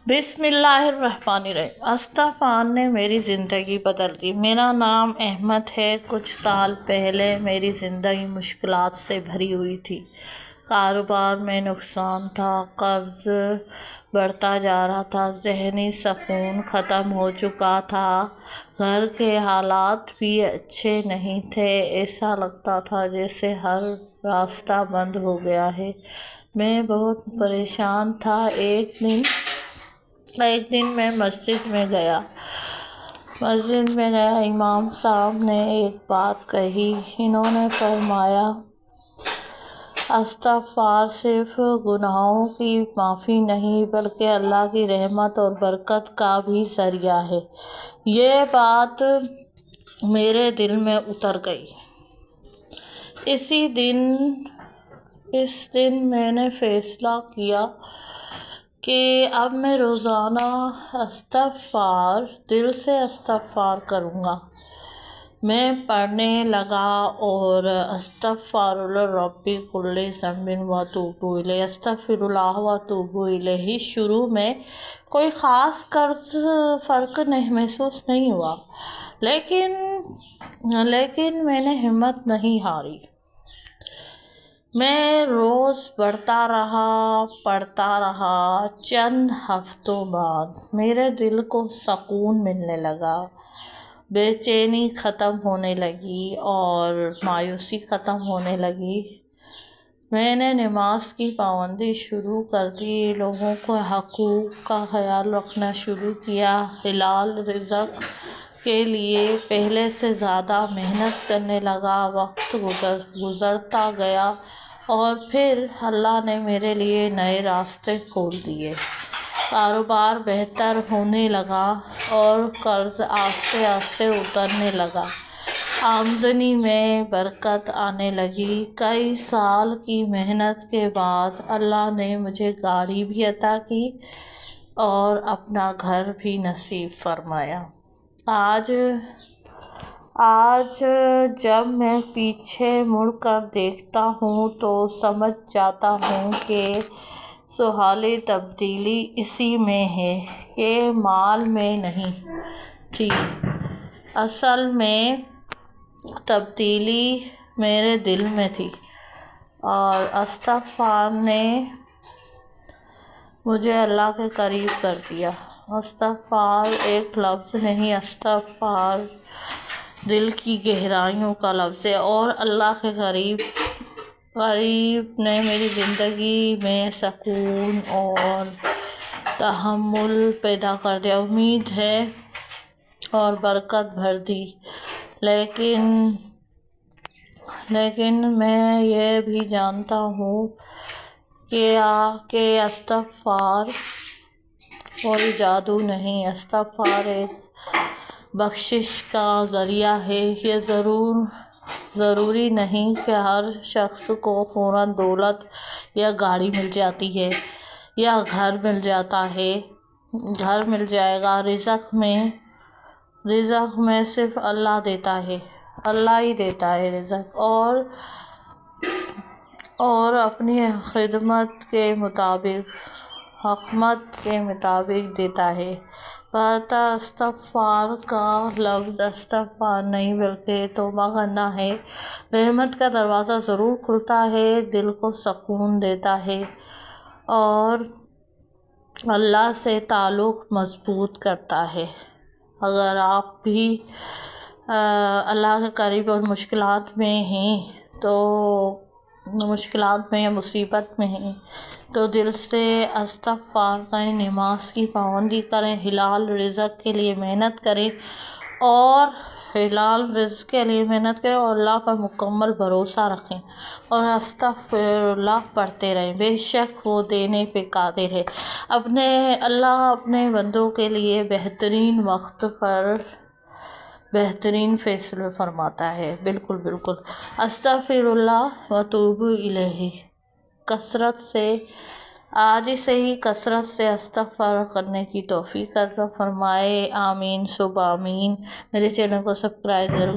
बिस्मिल्लाहिर्रहमानिर्रहीम। अस्तग़फ़ार ने मेरी ज़िंदगी बदल दी। मेरा नाम अहमद है। कुछ साल पहले मेरी ज़िंदगी मुश्किलात से भरी हुई थी। कारोबार में नुकसान था, कर्ज़ बढ़ता जा रहा था, ज़हनी सुकून ख़त्म हो चुका था, घर के हालात भी अच्छे नहीं थे। ऐसा लगता था जैसे हर रास्ता बंद हो गया है। मैं बहुत परेशान था। एक दिन मैं मस्जिद में गया। इमाम साहब ने एक बात कही। इन्होंने फरमाया, इस्तग़फ़ार सिर्फ गुनाहों की माफ़ी नहीं बल्कि अल्लाह की रहमत और बरकत का भी ज़रिया है। ये बात मेरे दिल में उतर गई। इस दिन मैंने फ़ैसला किया कि अब मैं रोज़ाना दिल से इस्तग़फ़ार करूँगा। मैं पढ़ने लगा और अस्तग़फ़िरुल्लाह रब्बी कुल्ली ज़ंबिन व अतूबु इलैह, अस्तग़फ़िरुल्लाह व अतूबु इलैह। शुरू में कोई ख़ास फ़र्क नहीं महसूस नहीं हुआ, लेकिन मैंने हिम्मत नहीं हारी। मैं रोज़ पढ़ता रहा। चंद हफ्तों बाद मेरे दिल को सुकून मिलने लगा, बेचैनी ख़त्म होने लगी और मायूसी ख़त्म होने लगी। मैंने नमाज की पाबंदी शुरू कर दी, लोगों के हकूक़ का ख्याल रखना शुरू किया, हलाल रिज़्क़ के लिए पहले से ज़्यादा मेहनत करने लगा। वक्त गुज़रता गया और फिर अल्लाह ने मेरे लिए नए रास्ते खोल दिए। कारोबार बेहतर होने लगा और कर्ज़ आस्ते आस्ते उतरने लगा। आमदनी में बरकत आने लगी। कई साल की मेहनत के बाद अल्लाह ने मुझे गाड़ी भी अता की और अपना घर भी नसीब फरमाया। आज जब मैं पीछे मुड़कर देखता हूँ तो समझ जाता हूँ कि सुहाली तब्दीली इसी में है, ये माल में नहीं थी। असल में तब्दीली मेरे दिल में थी और इस्तग़फ़ार ने मुझे अल्लाह के करीब कर दिया। इस्तग़फ़ार एक लफ्ज़ नहीं, इस्तग़फ़ार दिल की गहराइयों का लफ्ज़ है और अल्लाह के करीब ने मेरी ज़िंदगी में सुकून और तहम्मुल पैदा कर दिया, उम्मीद है और बरकत भर दी। लेकिन मैं ये भी जानता हूँ कि इस्तग़फ़ार कोई जादू नहीं, इस्तग़फ़ार एक बख्शिश का ज़रिया है। ये ज़रूरी नहीं कि हर शख्स को फ़ौरन दौलत या गाड़ी मिल जाती है या घर मिल जाता है। घर मिल जाएगा। रिज़्क़ में सिर्फ अल्लाह देता है, अल्लाह ही देता है रिज़्क़ और अपनी हिकमत के मुताबिक देता है। पर इस्तग़फ़ार का लफ्ज़ इस्तग़फ़ार नहीं बल्कि तौबा करना है। रहमत का दरवाज़ा ज़रूर खुलता है, दिल को सुकून देता है और अल्लाह से ताल्लुक़ मज़बूत करता है। अगर आप भी अल्लाह के करीब और मुश्किलात में या मुसीबत में हैं तो दिल से इस्तग़फ़ार करें, नमाज की पाबंदी करें, हलाल रिज़्क़ के लिए मेहनत करें और अल्लाह पर मुकम्मल भरोसा रखें और अस्तग़फ़िरुल्लाह पढ़ते रहें। बेशक वो देने पे कादिर है। अल्लाह अपने बंदों के लिए बेहतरीन वक्त पर बेहतरीन फ़ैसले फरमाता है। बिल्कुल। अस्तग़फ़िरुल्लाह व अतूबु इलैह। आज से ही कसरत से इस्तग़फ़ार करने की तौफ़ीक़ अता फ़रमाए। आमीन सुब आमीन। मेरे चैनल को सब्सक्राइब ज़रूर